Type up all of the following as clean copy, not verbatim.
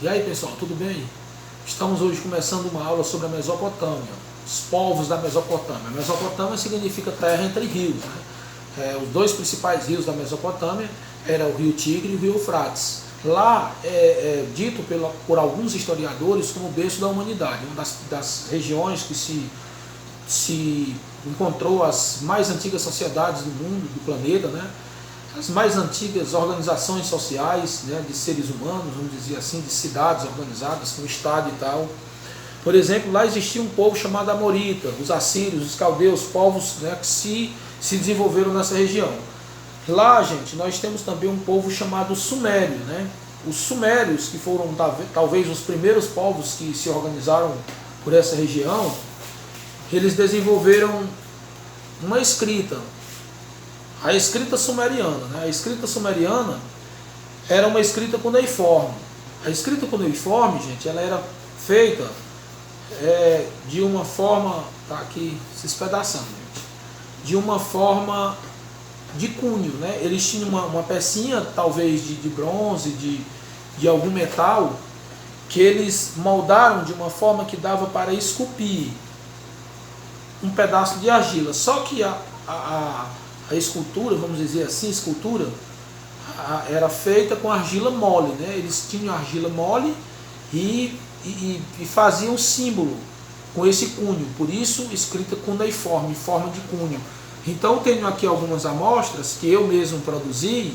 E aí pessoal, tudo bem? Estamos hoje começando uma aula sobre a Mesopotâmia, os povos da Mesopotâmia. Mesopotâmia significa terra entre rios, né? Os dois principais rios da Mesopotâmia eram o rio Tigre e o rio Eufrates. Lá é dito por alguns historiadores como o berço da humanidade, uma das regiões que se encontrou as mais antigas sociedades do mundo, do planeta, né? As mais antigas organizações sociais, né, de seres humanos, vamos dizer assim, de cidades organizadas, com estado e tal. Por exemplo, lá existia um povo chamado Amorita, os assírios, os caldeus, povos, né, que se desenvolveram nessa região. Lá, gente, nós temos também um povo chamado Sumério, né? Os sumérios, que foram talvez os primeiros povos que se organizaram por essa região, eles desenvolveram uma escrita, a escrita sumeriana, né? A escrita sumeriana era uma escrita cuneiforme. A escrita cuneiforme, gente, ela era feita de uma forma, tá aqui se espedaçando, gente, de uma forma de cunho, né? Eles tinham uma pecinha, talvez de bronze, de algum metal, que eles moldaram de uma forma que dava para esculpir um pedaço de argila. Só que a escultura, vamos dizer assim, era feita com argila mole, né? Eles tinham argila mole e faziam um símbolo com esse cunho, por isso escrita cuneiforme, em forma de cunho. Então eu tenho aqui algumas amostras que eu mesmo produzi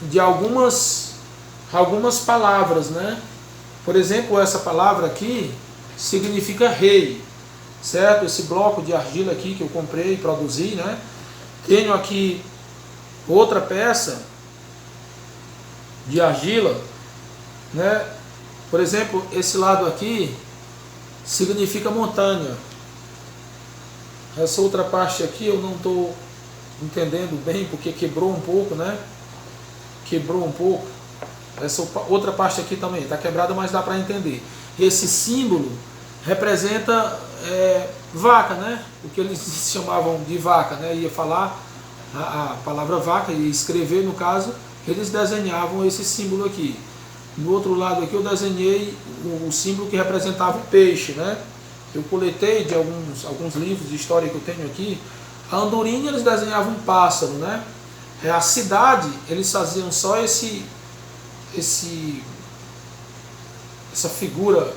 de algumas palavras, né? Por exemplo, essa palavra aqui significa rei, certo? Esse bloco de argila aqui que eu comprei e produzi, né? Tenho aqui outra peça de argila, né? Por exemplo, esse lado aqui significa montanha. Essa outra parte aqui eu não estou entendendo bem porque quebrou um pouco, né? Quebrou um pouco. Essa outra parte aqui também está quebrada, mas dá para entender. Esse símbolo representa vaca, né? O que eles chamavam de vaca, né? Ia falar a palavra vaca, ia escrever, no caso, eles desenhavam esse símbolo aqui. No outro lado aqui eu desenhei o símbolo que representava o peixe, né? Eu coletei de alguns livros de história que eu tenho aqui. A andorinha eles desenhavam um pássaro, né? A cidade eles faziam só essa figura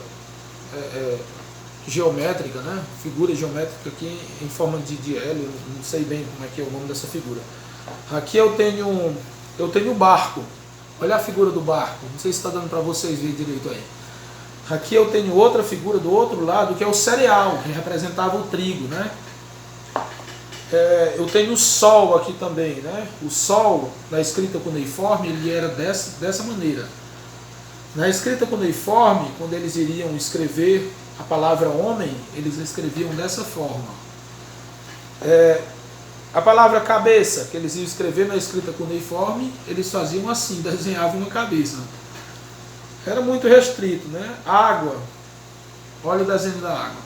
geométrica, né? Figura geométrica aqui em forma de L, eu não sei bem como é que é o nome dessa figura. Aqui eu tenho o barco. Olha a figura do barco. Não sei se está dando para vocês ver direito aí. Aqui eu tenho outra figura do outro lado, que é o cereal, que representava o trigo, né? Eu tenho o sol aqui também, né? O sol, na escrita cuneiforme, ele era dessa maneira. Na escrita cuneiforme, quando eles iriam escrever a palavra homem, eles escreviam dessa forma. A palavra cabeça, que eles iam escrever na escrita cuneiforme, eles faziam assim, desenhavam uma cabeça. Era muito restrito, né? Água, olha o desenho da água.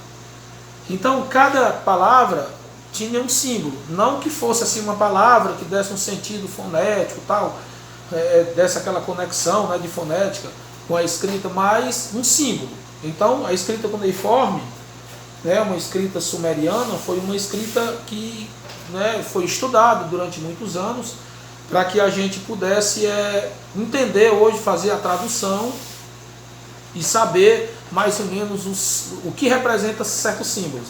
Então, cada palavra tinha um símbolo. Não que fosse assim uma palavra que desse um sentido fonético, tal, desse aquela conexão, né, de fonética com a escrita, mas um símbolo. Então, a escrita cuneiforme, né, uma escrita sumeriana, foi uma escrita que, né, foi estudada durante muitos anos, para que a gente pudesse entender hoje, fazer a tradução e saber mais ou menos o que representa certos símbolos.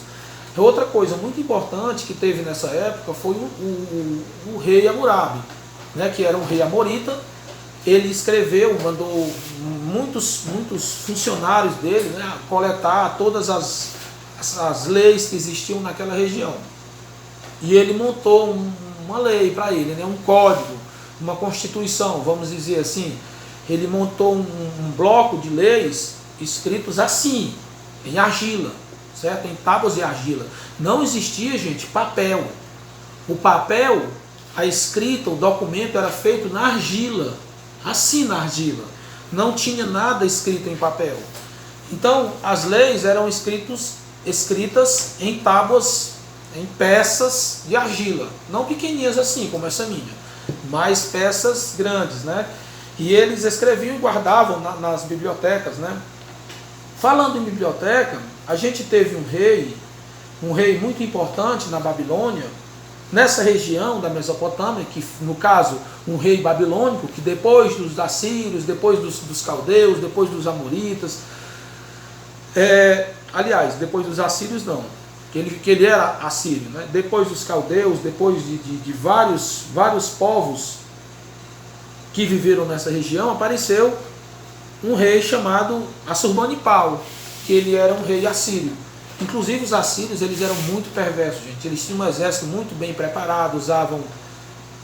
Outra coisa muito importante que teve nessa época foi o rei Hammurabi, né, que era um rei amorita. Ele escreveu, mandou muitos funcionários dele, né, coletar todas as leis que existiam naquela região. E ele montou uma lei para ele, né, um código, uma constituição, vamos dizer assim. Ele montou um bloco de leis escritos assim, em argila, certo? Em tábuas de argila. Não existia, gente, papel. O papel, a escrita, o documento era feito na argila, assim na argila. Não tinha nada escrito em papel. Então, as leis eram escritas em tábuas, em peças de argila, não pequenininhas assim como essa minha, mas peças grandes, né? E eles escreviam e guardavam nas bibliotecas, né? Falando em biblioteca, a gente teve um rei muito importante na Babilônia, nessa região da Mesopotâmia, que no caso um rei babilônico, que depois dos assírios, depois dos caldeus, depois dos amoritas, aliás, depois dos assírios não, que ele era assírio, né? Depois dos caldeus, depois de vários povos que viveram nessa região, apareceu um rei chamado Assurbanipal, que ele era um rei assírio. Inclusive os assírios, eles eram muito perversos, gente. Eles tinham um exército muito bem preparado, usavam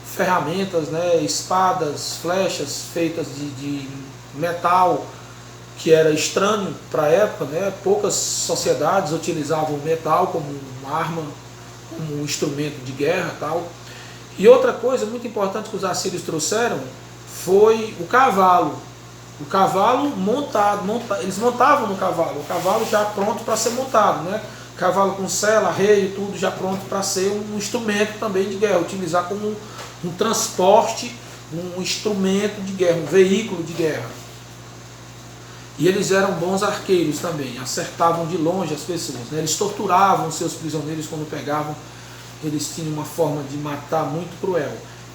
ferramentas, né, espadas, flechas feitas de metal, que era estranho para a época, né? Poucas sociedades utilizavam o metal como uma arma, como um instrumento de guerra, tal. E outra coisa muito importante que os assírios trouxeram foi o cavalo. O cavalo montado, eles montavam no cavalo, o cavalo já pronto para ser montado, né? Cavalo com sela, arreio, tudo já pronto para ser um instrumento também de guerra, utilizar como um transporte, um instrumento de guerra, um veículo de guerra. E eles eram bons arqueiros também, acertavam de longe as pessoas, né? Eles torturavam os seus prisioneiros quando pegavam, eles tinham uma forma de matar muito cruel.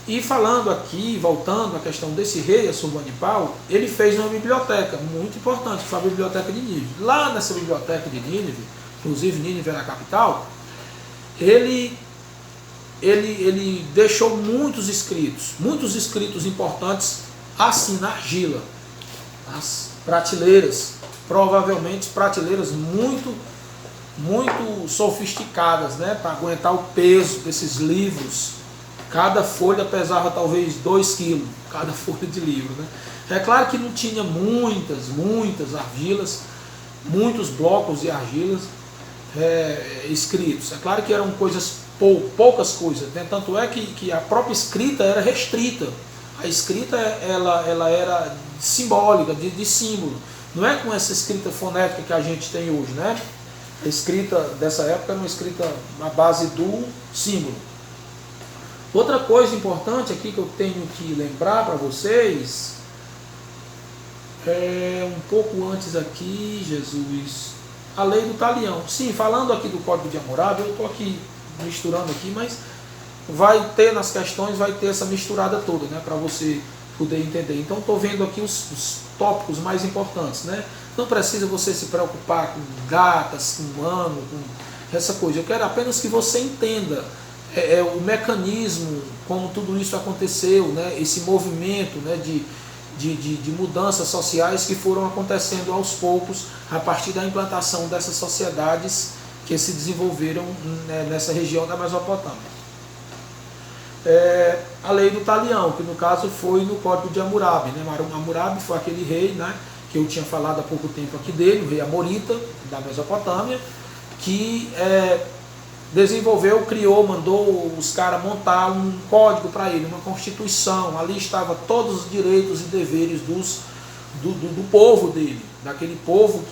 E falando aqui, voltando à questão desse rei Assurbanipal, ele fez uma biblioteca muito importante, que foi a biblioteca de Nínive. Lá nessa biblioteca de Nínive, inclusive Nínive era a capital, ele deixou muitos escritos importantes assim na argila, nas prateleiras, provavelmente prateleiras muito sofisticadas, né, para aguentar o peso desses livros. Cada folha pesava talvez 2 quilos, cada folha de livro, né? É claro que não tinha muitas argilas, muitos blocos de argilas escritos. É claro que eram poucas coisas, né? Tanto é que a própria escrita era restrita. A escrita ela era simbólica, de símbolo. Não é com essa escrita fonética que a gente tem hoje, né? A escrita dessa época era uma escrita na base do símbolo. Outra coisa importante aqui que eu tenho que lembrar para vocês, um pouco antes aqui, Jesus, a lei do talião. Sim, falando aqui do Código de Hammurabi, eu estou aqui misturando aqui, mas vai ter nas questões, vai ter essa misturada toda, né, para você poder entender. Então estou vendo aqui os tópicos mais importantes, né? Não precisa você se preocupar com datas, com ano, com essa coisa. Eu quero apenas que você entenda o mecanismo, como tudo isso aconteceu, né? Esse movimento, né, de mudanças sociais que foram acontecendo aos poucos a partir da implantação dessas sociedades que se desenvolveram, né, nessa região da Mesopotâmia. A lei do talião, que no caso foi no Código de Hammurabi, né? Hammurabi foi aquele rei, né, que eu tinha falado há pouco tempo aqui dele, o rei Amorita da Mesopotâmia, que criou, mandou os caras montar um código para ele, uma constituição. Ali estava todos os direitos e deveres do povo dele, daquele povo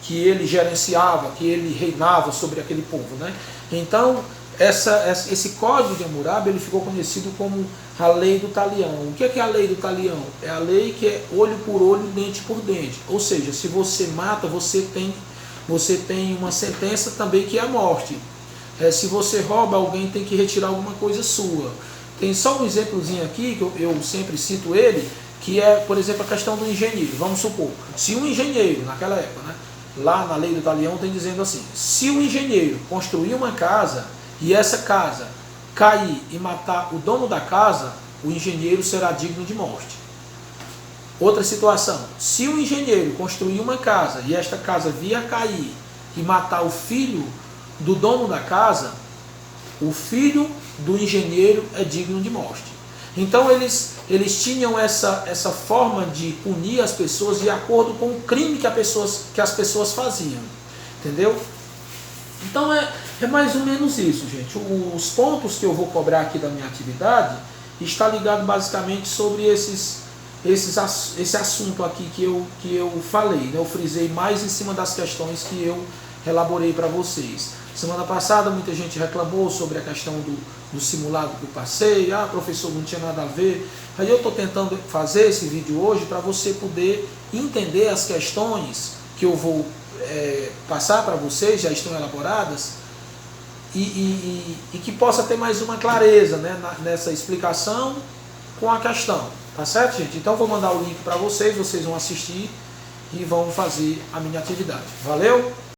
que ele gerenciava, que ele reinava sobre aquele povo, né? Então, esse código de Hammurabi, ele ficou conhecido como a lei do talião. O que é a lei do talião? É a lei que é olho por olho, dente por dente. Ou seja, se você mata, você tem uma sentença também que é a morte. Se você rouba, alguém tem que retirar alguma coisa sua. Tem só um exemplozinho aqui, que eu sempre cito ele, que é, por exemplo, a questão do engenheiro. Vamos supor, se um engenheiro, naquela época, né, lá na lei do talião tem dizendo assim, se o engenheiro construir uma casa e essa casa cair e matar o dono da casa, o engenheiro será digno de morte. Outra situação, se o engenheiro construir uma casa e esta casa vir a cair e matar o filho do dono da casa, o filho do engenheiro é digno de morte. Então eles tinham essa forma de punir as pessoas de acordo com o crime que as pessoas faziam. Entendeu? Então é mais ou menos isso, gente. Os pontos que eu vou cobrar aqui da minha atividade está ligado basicamente sobre esse assunto aqui que eu falei, né? Eu frisei mais em cima das questões que eu elaborei para vocês. Semana passada muita gente reclamou sobre a questão do simulado que eu passei. Ah, professor, não tinha nada a ver. Aí eu estou tentando fazer esse vídeo hoje para você poder entender as questões que eu vou passar para vocês, já estão elaboradas, e que possa ter mais uma clareza, né, nessa explicação com a questão. Tá certo, gente? Então vou mandar o link para vocês vão assistir e vão fazer a minha atividade. Valeu?